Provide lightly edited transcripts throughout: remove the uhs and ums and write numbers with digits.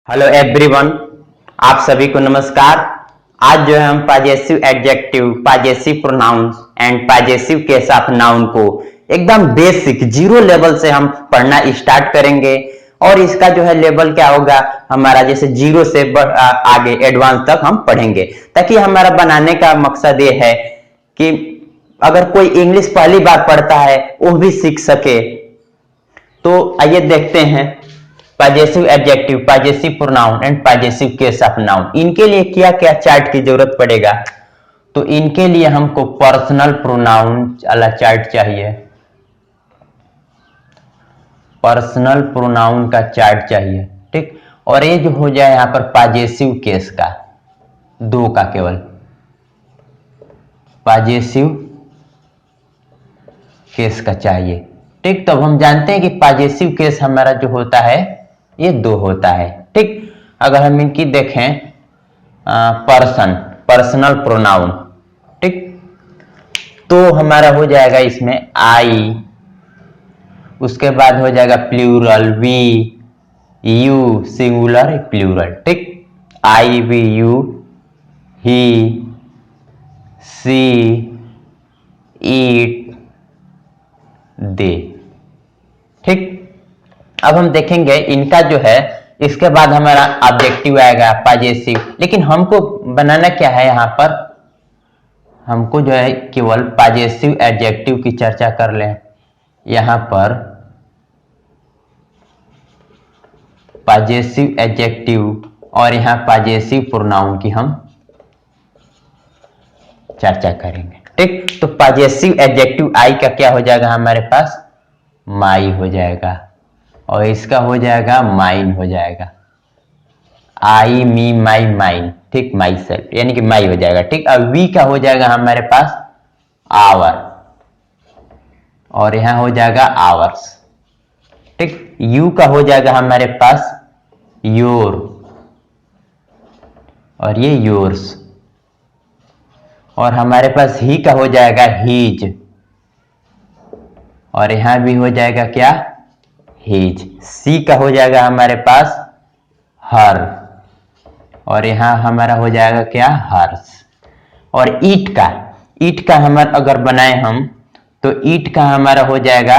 Hello everyone, आप सभी को नमस्कार। आज जो है हम possessive adjective, possessive pronouns and possessive case of noun को एकदम बेसिक जीरो लेवल से हम पढ़ना स्टार्ट करेंगे। और इसका जो है लेवल क्या होगा हमारा, जैसे जीरो से आगे एडवांस तक हम पढ़ेंगे, ताकि हमारा बनाने का मकसद ये है कि अगर कोई इंग्लिश पहली बार पढ़ता है वो भी सीख सके। तो आइए देखते हैं possessive adjective, possessive pronoun and possessive case of noun, इनके लिए क्या क्या चार्ट की जरूरत पड़ेगा। तो इनके लिए हमको पर्सनल प्रोनाउन वाला चार्ट चाहिए, पर्सनल प्रोनाउन का चार्ट चाहिए, ठीक। और ये जो हो जाए यहां पर पॉजेसिव केस का, दो का केवल पॉजेसिव केस का चाहिए, ठीक। तो हम जानते हैं कि पॉजेसिव केस हमारा जो होता है ये दो होता है, ठीक। अगर हम इनकी देखें पर्सनल प्रोनाउन, ठीक, तो हमारा हो जाएगा इसमें आई, उसके बाद हो जाएगा plural we, you singular plural, ठीक। आई वी यू, ही, सी, ईट, दे, ठीक। अब हम देखेंगे इनका जो है, इसके बाद हमारा ऑब्जेक्टिव आएगा पॉजेसिव। लेकिन हमको बनाना क्या है यहां पर, हमको जो है केवल पॉजेसिव एडजेक्टिव की चर्चा कर लें। यहां पर पॉजेसिव एडजेक्टिव और यहां पॉजेसिव प्रोनाउन की हम चर्चा करेंगे, ठीक। तो पॉजेसिव एडजेक्टिव आई का क्या हो जाएगा हमारे पास, माई हो जाएगा, और इसका हो जाएगा माइन हो जाएगा, आई मी माई माइन, ठीक, माई सेल्फ यानी कि माई हो जाएगा, ठीक। अब वी का हो जाएगा हमारे पास आवर, और यहां हो जाएगा आवर्स, ठीक। यू का हो जाएगा हमारे पास योर, और ये योर्स, और हमारे पास ही का हो जाएगा हीज, और यहां भी हो जाएगा क्या, हीज। सी का हो जाएगा हमारे पास हर, और यहां हमारा हो जाएगा क्या, हर्स। और ईट का हमारा अगर बनाए हम, तो ईट का हमारा हो जाएगा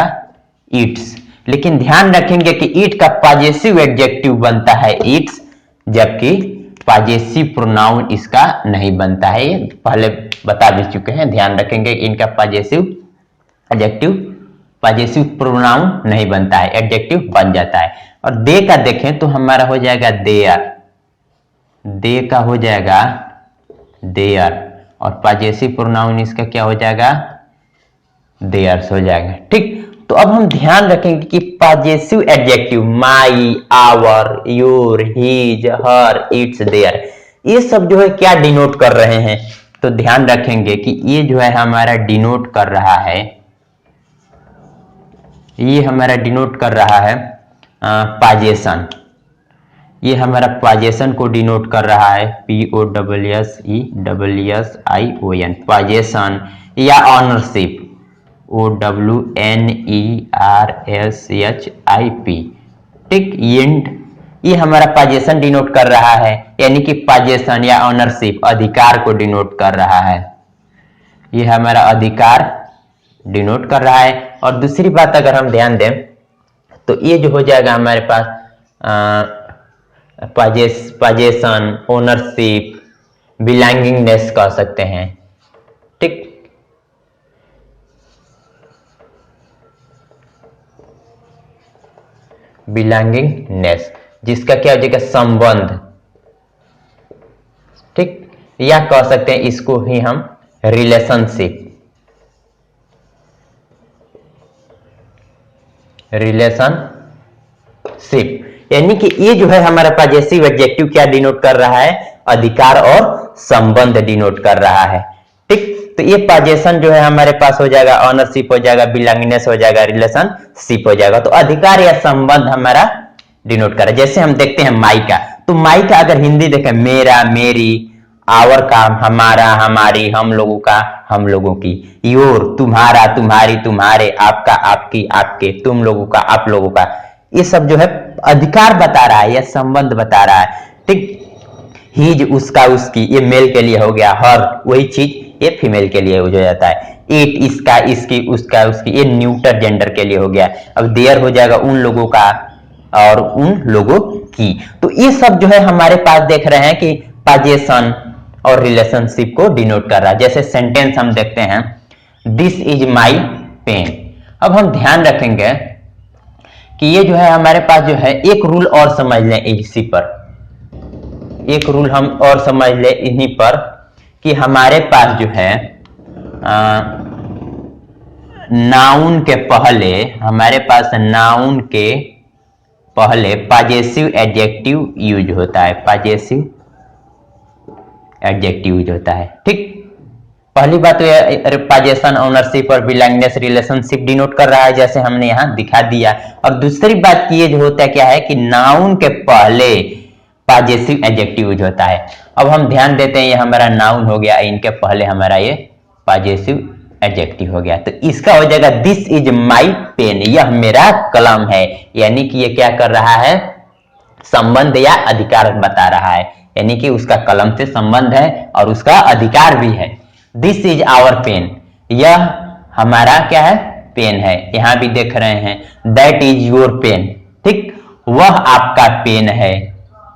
ईट्स। लेकिन ध्यान रखेंगे कि ईट का पॉजेसिव एडजेक्टिव बनता है ईट्स, जबकि पॉजेसिव प्रोनाउन इसका नहीं बनता है, ये पहले बता भी चुके हैं। ध्यान रखेंगे इनका पॉजेसिव एडजेक्टिव, पॉजेसिव प्रोनाउन नहीं बनता है, एडजेक्टिव बन जाता है। और दे का देखें तो हमारा हो जाएगा देयर, दे का हो जाएगा देयर, और पॉजेसिव प्रोनाउन इसका क्या हो जाएगा, देयर्स हो जाएगा, ठीक। तो अब हम ध्यान रखेंगे कि possessive adjective my, our, your, his, her, its, their, ये सब जो है क्या डिनोट कर रहे हैं। तो ध्यान रखेंगे कि ये जो है हमारा डिनोट कर रहा है, ये हमारा डिनोट कर रहा है पॉजेशन, ये हमारा पॉजेशन को डिनोट कर रहा है, POSSESSION, पॉजेशन, या ऑनरशिप, OWNERSHIP, ठीक। ये हमारा पॉजेशन डिनोट कर रहा है, यानी कि पॉजेशन या ऑनरशिप अधिकार को डिनोट कर रहा है, ये हमारा अधिकार डिनोट कर रहा है। और दूसरी बात अगर हम ध्यान दें तो ये जो हो जाएगा हमारे पास पॉजेशन, ओनरशिप, बिलोंगिंगनेस कह सकते हैं, ठीक। बिलोंगिंगनेस, जिसका क्या हो जाएगा, संबंध, ठीक। या कह सकते हैं इसको ही हम रिलेशनशिप, यानी कि ये जो है हमारा पॉजेसिव एडजेक्टिव क्या डिनोट कर रहा है, अधिकार और संबंध डिनोट कर रहा है, ठीक। तो ये पॉजेशन जो है हमारे पास हो जाएगा ऑनरशिप हो जाएगा, बिलोंगिंगनेस हो जाएगा, रिलेशनशिप हो जाएगा। तो अधिकार या संबंध हमारा डिनोट कर रहा है। जैसे हम देखते हैं माई का, तो माई का अगर हिंदी देखें, मेरा, मेरी, आवर का हमारा, हमारी, हम लोगों का, हम लोगों की, योर तुम्हारा, तुम्हारी, तुम्हारे, आपका, आपकी, आपके, तुम लोगों का, आप लोगों का, ये सब जो है अधिकार बता रहा है या संबंध बता रहा है। ठीक, हीज उसका उसकी, ये मेल के लिए हो गया। हर वही चीज ये फीमेल के लिए हो जाता है। इट इसका इसकी उसका उसकी, ये न्यूटर जेंडर के लिए हो गया। अब देयर हो जाएगा उन लोगों का और उन लोगों की। तो ये सब जो है हमारे पास देख रहे हैं कि पजेशन और रिलेशनशिप को डिनोट कर रहा है। जैसे सेंटेंस हम देखते हैं, दिस इज माई पेन। अब हम ध्यान रखेंगे कि ये जो है हमारे पास जो है एक रूल और समझ लें इसी पर, एक रूल हम और समझ लें इन्हीं पर कि हमारे पास जो है नाउन के पहले, हमारे पास नाउन के पहले पजेसिव एडजेक्टिव यूज होता है। पजेसिव एडजेक्टिव यूज होता है। ठीक, पहली बात तो पजेशन, ओनरशिप और बिलोंगिंगनेस रिलेशनशिप डिनोट कर रहा है, जैसे हमने यहां दिखा दिया। और दूसरी बात की ये जो होता है क्या है कि नाउन के पहले पजेसिव एडजेक्टिव यूज होता है। अब हम ध्यान देते हैं, ये हमारा नाउन हो गया, इनके पहले हमारा ये पजेसिव एडजेक्टिव हो गया। तो इसका हो जाएगा दिस इज माई पेन, यह मेरा कलम है। यानी कि ये क्या कर रहा है, संबंध या अधिकार बता रहा है। यानी कि उसका कलम से संबंध है और उसका अधिकार भी है। दिस इज आवर पेन, यह हमारा क्या है, पेन है। यहां भी देख रहे हैं दैट इज योर पेन। ठीक, वह आपका पेन है।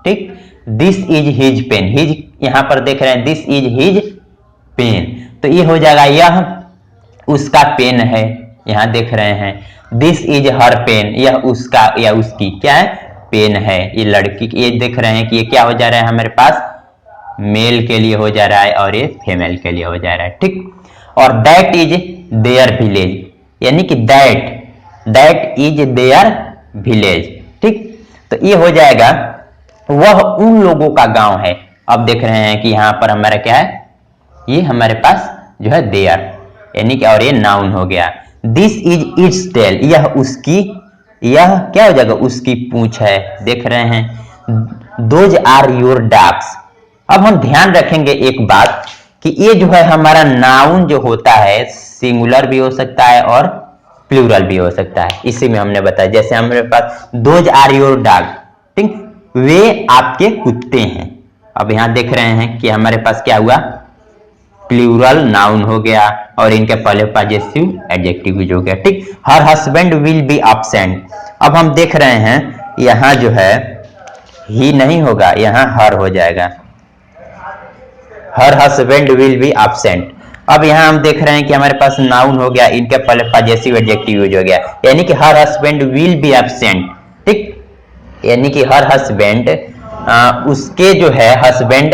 ठीक, this is his pen, his यहां पर देख रहे हैं दिस इज हिज पेन, तो ये हो जाएगा यह उसका पेन है। यहां देख रहे हैं दिस इज हर पेन, यह उसका या उसकी क्या है, पेन है। ये लड़की, ये देख रहे हैं कि ये क्या हो जा रहा है हमारे पास, मेल के लिए हो जा रहा है और ये फीमेल के लिए हो जा रहा है। ठीक, और दैट इज देयर विलेज, यानी कि दैट इज देयर विलेज। ठीक, तो ये हो जाएगा वह उन लोगों का गांव है। अब देख रहे हैं कि यहां पर हमारा क्या है, ये हमारे पास जो है देयर, यानी कि और ये नाउन हो गया। दिस इज इट्स टेल, यह उसकी, यह क्या हो जाएगा, उसकी पूंछ है। देख रहे हैं दोज आर योर डॉग्स। अब हम ध्यान रखेंगे एक बात कि ये जो है हमारा नाउन जो होता है सिंगुलर भी हो सकता है और प्लूरल भी हो सकता है। इसी में हमने बताया, जैसे हमारे पास दोज आर योर डॉग, ठीक, वे आपके कुत्ते हैं। अब यहां देख रहे हैं कि हमारे पास क्या हुआ, प्लूरल नाउन हो गया और इनके पहले पजेसिव एडजेक्टिव यूज हो गया। ठीक, her husband will be absent. अब हम देख रहे हैं यहां जो है ही नहीं होगा, यहां हर हो जाएगा, her husband will be absent. अब यहां हम देख रहे हैं कि हमारे पास नाउन हो गया, इनके पहले पजेसिव एडजेक्टिव यूज हो गया, यानी कि her husband will be absent. ठीक, यानी कि हर हस्बैंड उसके जो है हस्बैंड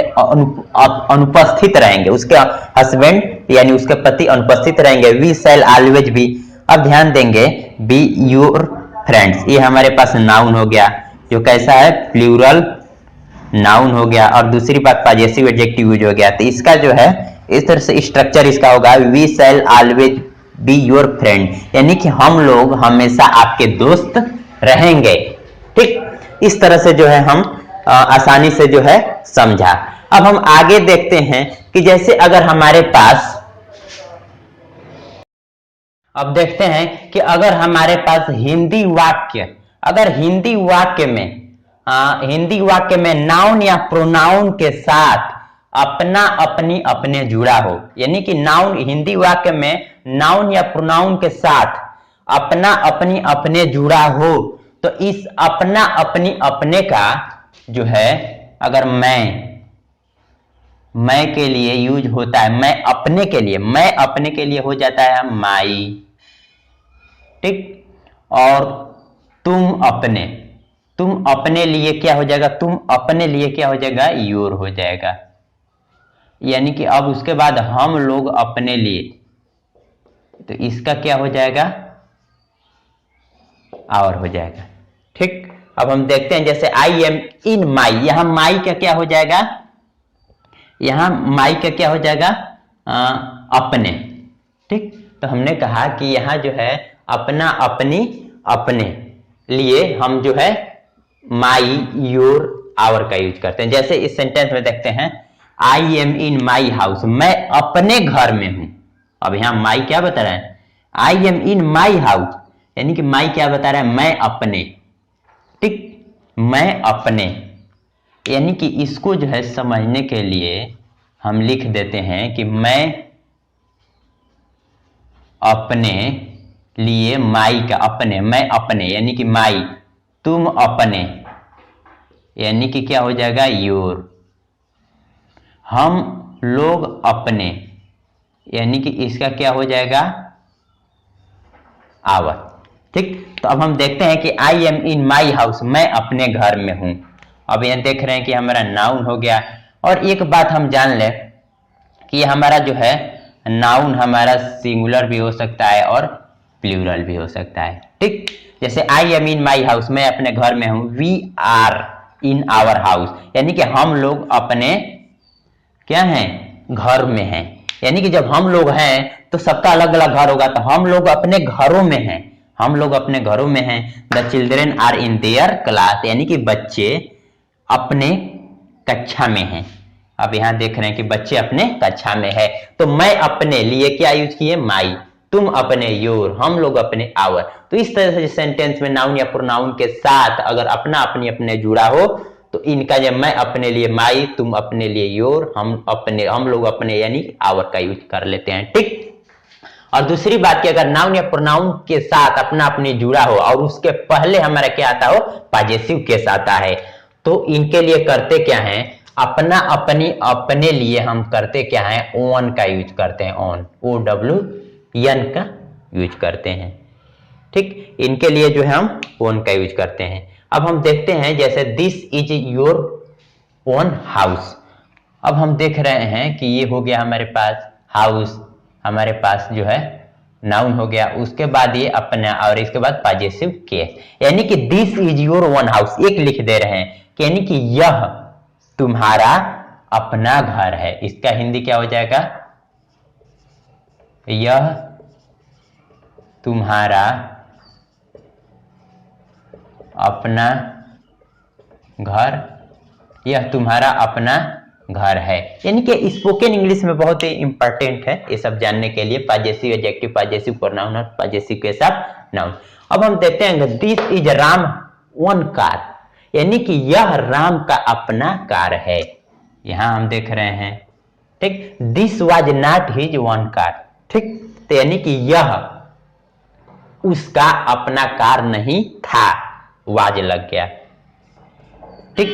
अनुपस्थित रहेंगे, उसके हस्बैंड यानी उसके पति अनुपस्थित रहेंगे। We shall always be. अब ध्यान देंगे बी योर फ्रेंड्स, ये हमारे पास नाउन हो गया जो कैसा है, प्लूरल नाउन हो गया और दूसरी बात पजेसिव एडजेक्टिव यूज हो गया। तो इसका जो है इस तरह से स्ट्रक्चर इसका होगा, we shall always be your friend, यानी कि हम लोग हमेशा आपके दोस्त रहेंगे। ठीक, इस तरह से जो है हम आसानी से जो है समझा। अब हम आगे देखते हैं कि जैसे अगर हमारे पास, अब देखते हैं कि अगर हमारे पास हिंदी वाक्य, अगर हिंदी वाक्य में नाउन या प्रोनाउन के साथ अपना अपनी अपने जुड़ा हो, यानी कि नाउन हिंदी वाक्य में नाउन या प्रोनाउन के साथ अपना अपनी अपने जुड़ा हो, तो इस अपना अपनी अपने का जो है अगर मैं के लिए यूज होता है, मैं अपने के लिए हो जाता है माई। ठीक, और तुम अपने लिए क्या हो जाएगा, तुम अपने लिए क्या हो जाएगा, योर हो जाएगा। यानी कि अब उसके बाद हम लोग अपने लिए, तो इसका क्या हो जाएगा, आवर हो जाएगा। ठीक, अब हम देखते हैं जैसे आई एम इन माई, यहां माई का क्या हो जाएगा, यहां माई का क्या हो जाएगा, अपने। ठीक, तो हमने कहा कि यहां जो है अपना अपनी अपने लिए हम जो है माई योर आवर का यूज करते हैं। जैसे इस सेंटेंस में देखते हैं I am in my house, मैं अपने घर में हूं। अब यहां माई क्या बता रहा है, I am in my house, यानी कि माई क्या बता रहा है, मैं अपने। ठीक, मैं अपने, यानी कि इसको जो है समझने के लिए हम लिख देते हैं कि मैं अपने लिए, माई का अपने, मैं अपने यानी कि माई, तुम अपने यानी कि क्या हो जाएगा योर, हम लोग अपने यानी कि इसका क्या हो जाएगा आवर। ठीक, तो अब हम देखते हैं कि I am in my house, मैं अपने घर में हूं। अब यहां देख रहे हैं कि हमारा नाउन हो गया। और एक बात हम जान लें कि हमारा जो है नाउन हमारा सिंगुलर भी हो सकता है और प्लूरल भी हो सकता है। ठीक, जैसे I am in my house, मैं अपने घर में हूं। We are in our house, यानी कि हम लोग अपने क्या हैं घर में हैं। यानी कि जब हम लोग हैं तो सबका अलग अलग घर होगा, तो हम लोग अपने घरों में हैं, हम लोग अपने घरों में हैं। The children are in their class, यानी कि बच्चे अपने कक्षा में हैं। अब यहां देख रहे हैं कि बच्चे अपने कक्षा में है, तो मैं अपने लिए क्या यूज किए माई, तुम अपने योर, हम लोग अपने आवर। तो इस तरह से सेंटेंस में नाउन या प्रोनाउन के साथ अगर अपना अपनी अपने जुड़ा हो तो इनका जब मैं अपने लिए माई, तुम अपने लिए योर, हम लोग अपने यानी आवर का यूज कर लेते हैं। ठीक, और दूसरी बात कि अगर नाउन या प्रोनाउन के साथ अपना अपनी जुड़ा हो और उसके पहले हमारा क्या आता हो पॉजेसिव केस आता है, तो इनके लिए करते क्या है, अपना अपनी अपने लिए हम करते क्या है ओन का यूज करते हैं, ओन OWN का यूज करते हैं। ठीक, इनके लिए जो है हम ओन का यूज करते हैं। अब हम देखते हैं जैसे this is your own house. अब हम देख रहे हैं कि ये हो गया हमारे पास हाउस, हमारे पास जो है नाउन हो गया, उसके बाद ये अपना और इसके बाद पॉजेसिव केस, यानी कि this is your own house एक लिख दे रहे हैं कि यानी कि यह तुम्हारा अपना घर है। इसका हिंदी क्या हो जाएगा, यह तुम्हारा अपना घर, यह तुम्हारा अपना घर है। यानी कि स्पोकन इंग्लिश में बहुत ही इंपॉर्टेंट है ये सब जानने के लिए, पॉजेसिव एडजेक्टिव, पॉजेसिव प्रोनाउन और पॉजेसिव के साथ नाउन। अब हम देखते हैं this is Ram own car, यानी कि यह राम का अपना कार है। यहां हम देख रहे हैं। ठीक, this was not his own car. ठीक, तो यानी कि यह उसका अपना कार नहीं था, वाज लग गया। ठीक,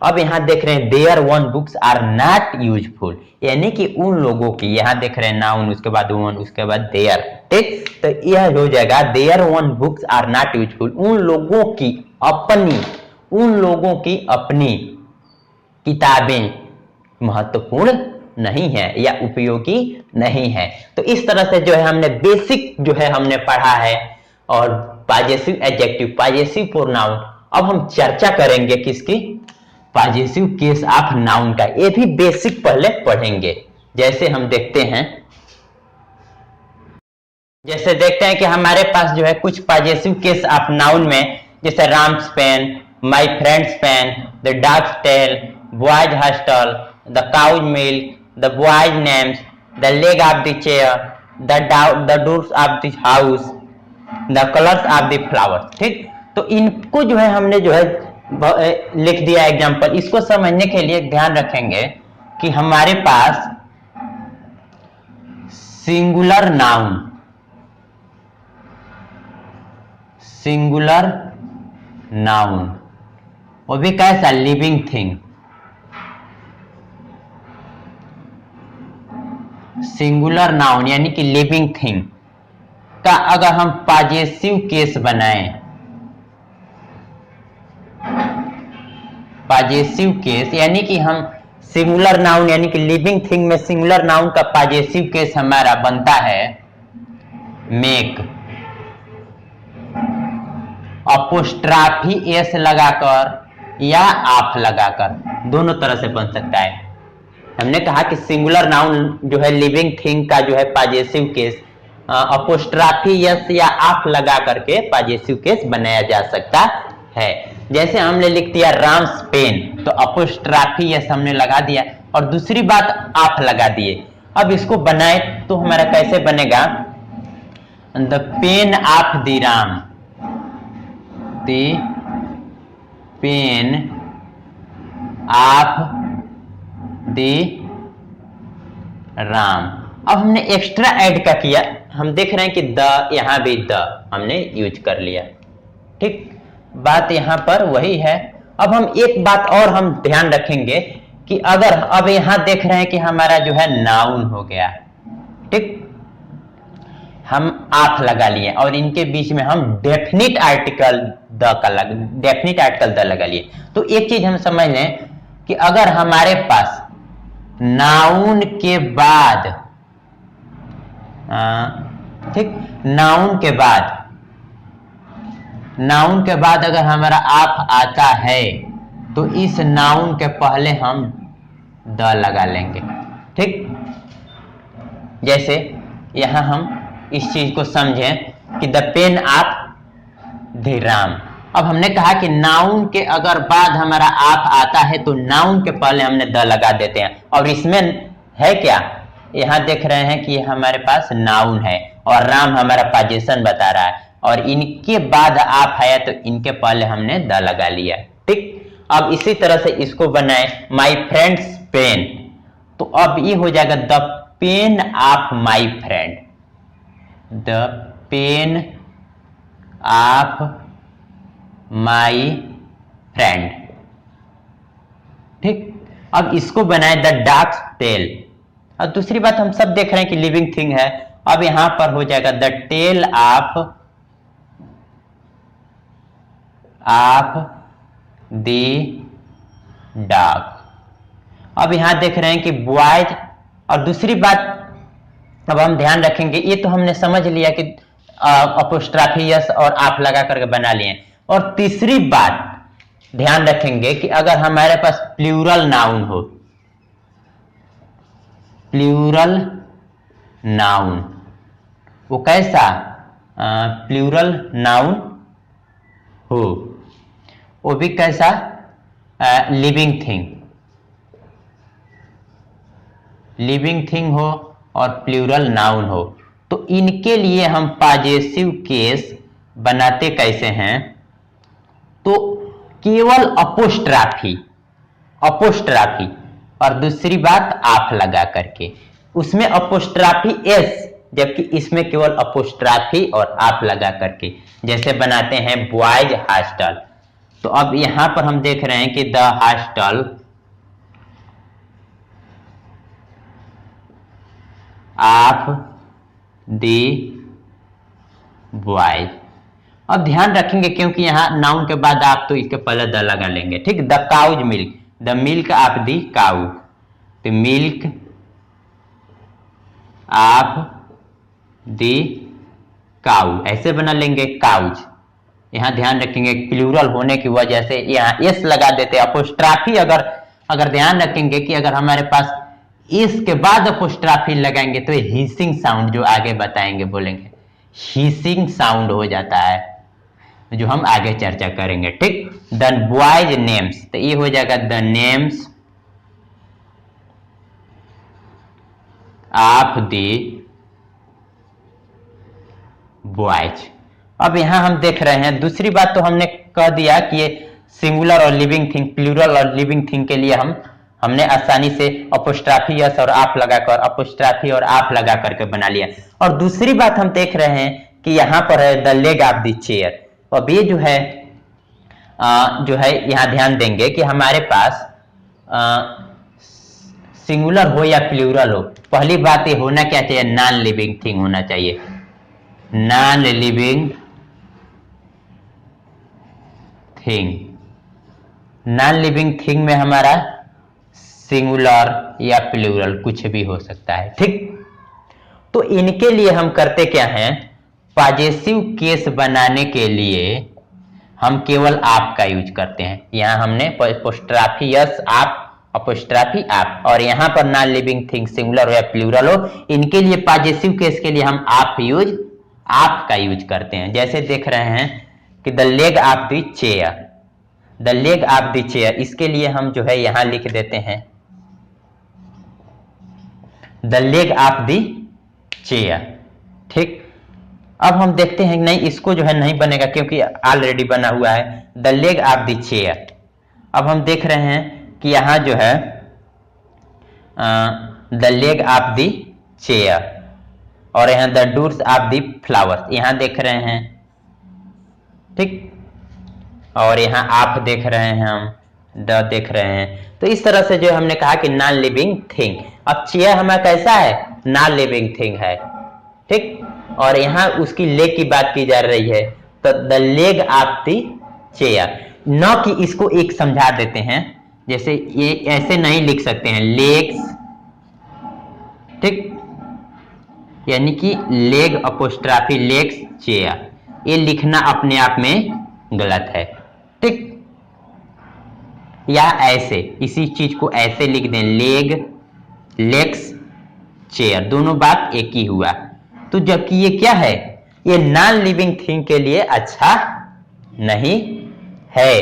अब यहां देख रहे हैं their own books are not useful, यानी कि उन लोगों की, यहां देख रहे हैं नाउन उसके बाद वन उसके बाद देयर। ठीक, तो यह हो जाएगा their own books are not useful, उन लोगों की अपनी, उन लोगों की अपनी किताबें महत्वपूर्ण नहीं है या उपयोगी नहीं है। तो इस तरह से जो है हमने बेसिक जो है हमने पढ़ा है, और पॉजेसिव एडजेक्टिव, पॉजेसिव प्रोनाउन। अब हम चर्चा करेंगे किसकी, पॉजेसिव केस ऑफ नाउन का, ये भी बेसिक पहले पढ़ेंगे। जैसे हम देखते हैं, जैसे देखते हैं कि हमारे पास जो है कुछ पॉजेसिव केस ऑफ नाउन में, जैसे Ram's pen, my friend's pen, the dog's tail, boys' hostel, the cow's milk, the boys' names, the leg of the chair, the doors of the house, the colours of the flowers. ठीक, तो इनको जो है हमने जो है लिख दिया एग्जाम्पल। इसको समझने के लिए ध्यान रखेंगे कि हमारे पास सिंगुलर नाउन, सिंगुलर नाउन, वो भी कैसा लिविंग थिंग, सिंगुलर नाउन यानी कि लिविंग थिंग का अगर हम पॉजेसिव केस बनाएं, पॉजेसिव केस यानी कि हम सिंगुलर नाउन यानी कि लिविंग थिंग में सिंगुलर नाउन का पॉजेसिव केस हमारा बनता है मेक, अपोस्ट्राफी एस लगाकर या आप लगाकर, दोनों तरह से बन सकता है। हमने कहा कि सिंगुलर नाउन जो है लिविंग थिंग का जो है पॉजेसिव केस अपोस्ट्राफी एस या आप लगा करके पॉजेसिव केस बनाया जा सकता है। जैसे हमने लिख दिया राम्स पेन, तो अपोस्ट्राफी एस हमने लगा दिया और दूसरी बात आप लगा दिए। अब इसको बनाए तो हमारा कैसे बनेगा, the pain of the Ram, the pain of the Ram. अब हमने एक्स्ट्रा ऐड का किया, हम देख रहे हैं कि द, यहां भी द हमने यूज कर लिया। ठीक, बात यहां पर वही है। अब हम एक बात और हम ध्यान रखेंगे कि अगर अब यहां देख रहे हैं कि हमारा जो है नाउन हो गया, ठीक, हम आप लगा लिए और इनके बीच में हम डेफिनिट आर्टिकल द लगा लिए। तो एक चीज हम समझ लें कि अगर हमारे पास नाउन के बाद, ठीक, नाउन के बाद अगर हमारा आप आता है तो इस नाउन के पहले हम द लगा लेंगे। ठीक, जैसे यहां हम इस चीज को समझें कि the pain of the Ram. अब हमने कहा कि नाउन के अगर बाद हमारा आप आता है तो नाउन के पहले हमने द लगा देते हैं। और इसमें है क्या, यहां देख रहे हैं कि हमारे पास नाउन है और राम हमारा पोजीशन बता रहा है और इनके बाद आप है तो इनके पहले हमने द लगा लिया। ठीक, अब इसी तरह से इसको बनाए माई फ्रेंड्स पेन, तो अब ये हो जाएगा the pain of my friend, the pain of my friend. ठीक, अब इसको बनाए द डॉग्स टेल। और दूसरी बात हम सब देख रहे हैं कि लिविंग थिंग है, अब यहां पर हो जाएगा the tail of the dog. अब यहां देख रहे हैं कि बॉयज। और दूसरी बात अब हम ध्यान रखेंगे, ये तो हमने समझ लिया कि अपोस्ट्राफी यस और आप लगा करके बना लिए। और तीसरी बात ध्यान रखेंगे कि अगर हमारे पास प्लूरल नाउन हो, प्लूरल नाउन वो कैसा, प्लूरल नाउन हो वो भी कैसा, लिविंग थिंग हो और प्लूरल नाउन हो, तो इनके लिए हम पॉजेसिव केस बनाते कैसे हैं, तो केवल अपोस्ट्राफी और दूसरी बात आप लगा करके, उसमें अपोस्ट्राफी एस जबकि इसमें केवल अपोस्ट्राफी और आप लगा करके, जैसे बनाते हैं बॉयज हॉस्टल। तो अब यहां पर हम देख रहे हैं कि the hostel of the boys. अब ध्यान रखेंगे क्योंकि यहां नाउन के बाद आप तो इसके पहले द लगा लेंगे। ठीक, the cow's milk, the milk of the cow, the milk of the cow, ऐसे बना लेंगे काउज। यहां ध्यान रखेंगे प्लूरल होने की वजह से यहां एस लगा देते। अपोस्ट्राफी अगर ध्यान रखेंगे कि अगर हमारे पास एस के बाद अपोस्ट्राफी लगाएंगे तो हिसिंग साउंड, जो आगे बताएंगे बोलेंगे, हिसिंग साउंड हो जाता है, जो हम आगे चर्चा करेंगे। ठीक, द बॉयज नेम्स, तो ये हो जाएगा the names of the boys. अब यहां हम देख रहे हैं, दूसरी बात तो हमने कह दिया कि ये सिंगुलर और लिविंग थिंग, प्लूरल और लिविंग थिंग के लिए हमने आसानी से अपोस्ट्राफी यस और आप लगाकर, अपोस्ट्राफी और आप लगा करके बना लिया। और दूसरी बात हम देख रहे हैं कि यहां पर है the leg of the chair. अब ये जो है यहां ध्यान देंगे कि हमारे पास सिंगुलर हो या प्लूरल हो, पहली बात ये होना क्या चाहिए, नॉन लिविंग थिंग होना चाहिए। नॉन लिविंग थिंग में हमारा सिंगुलर या प्लूरल कुछ भी हो सकता है। ठीक, तो इनके लिए हम करते क्या हैं, पॉजेसिव केस बनाने के लिए हम केवल आप का यूज करते हैं। यहां हमने अपोस्ट्राफी यस आप, अपोस्ट्राफी आप, और यहां पर नॉन लिविंग थिंग सिंगुलर हो या प्लूरल हो, इनके लिए पॉजेसिव केस के लिए हम आप का यूज करते हैं। जैसे देख रहे हैं कि the leg of the chair, the leg of the chair, इसके लिए हम जो है यहां लिख देते हैं the leg of the chair. ठीक, अब हम देखते हैं नहीं इसको जो है नहीं बनेगा क्योंकि ऑलरेडी बना हुआ है the leg of the chair. अब हम देख रहे हैं कि यहां जो है the leg of the chair और यहां द डूर्स ऑफ द फ्लावर्स यहां देख रहे हैं, ठीक, और यहां आप देख रहे हैं, हम द देख रहे हैं। तो इस तरह से जो हमने कहा कि नॉन लिविंग थिंग। अब चेयर हमारा कैसा है, नॉन लिविंग थिंग है, ठीक, और यहां उसकी लेग की बात की जा रही है तो the leg of the chair. न कि इसको एक समझा देते हैं, जैसे ये ऐसे नहीं लिख सकते हैं लेग्स, ठीक, यानी कि लेग अपोस्ट्राफी लेग्स चेयर, ये लिखना अपने आप में गलत है, ठीक, या ऐसे इसी चीज को ऐसे लिख दें लेग लेग्स चेयर, दोनों बात एक ही हुआ। तो जबकि ये क्या है, ये नॉन लिविंग थिंग के लिए अच्छा नहीं है,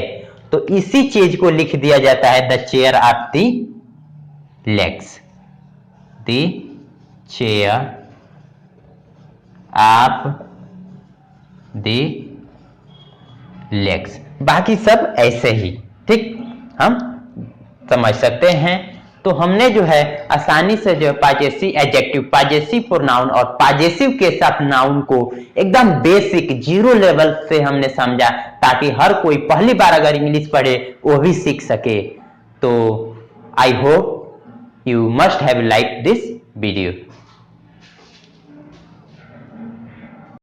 तो इसी चीज को लिख दिया जाता है the chair of the legs, the chair of the legs. बाकी सब ऐसे ही, ठीक, हम समझ सकते हैं। तो हमने जो है आसानी से जो है पॉजेसिव एडजेक्टिव, पॉजेसिव प्रोनाउन और पॉजेसिव केस ऑफ नाउन को एकदम बेसिक जीरो लेवल से हमने समझा, ताकि हर कोई पहली बार अगर इंग्लिश पढ़े वो भी सीख सके। तो I hope you must have like this video.